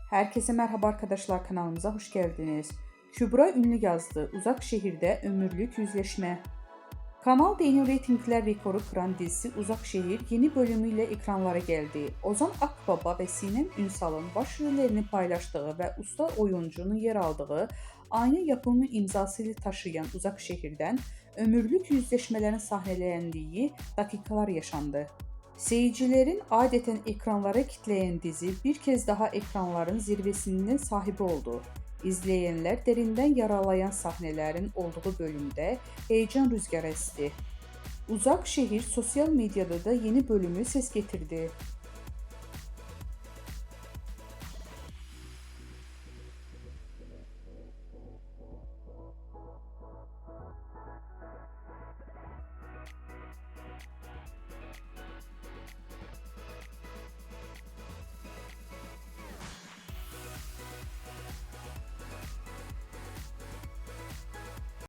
Herkese merhaba arkadaşlar, kanalımıza hoş geldiniz. Kübra Ünlü yazdı. Uzak şehirde ömürlük yüzleşme. Kanal Deni reytingler rekoru kıran dizisi Uzak Şehir yeni bölümüyle ekranlara geldi. Ozan Akbaba ve Sinem Ünsal'ın başrollerini paylaştığı ve usta oyuncunun yer aldığı aynı yapımı imzasıyla taşıyan Uzak Şehir'den ömürlük yüzleşmelerin sahnelendiği dakikalar yaşandı. Seyircilerin adeten ekranlara kitleyen dizi bir kez daha ekranların zirvesinin sahibi oldu. İzleyenler derinden yaralayan sahnelerin olduğu bölümde heyecan rüzgarı esti. Uzak Şehir sosyal medyada da yeni bölümü ses getirdi.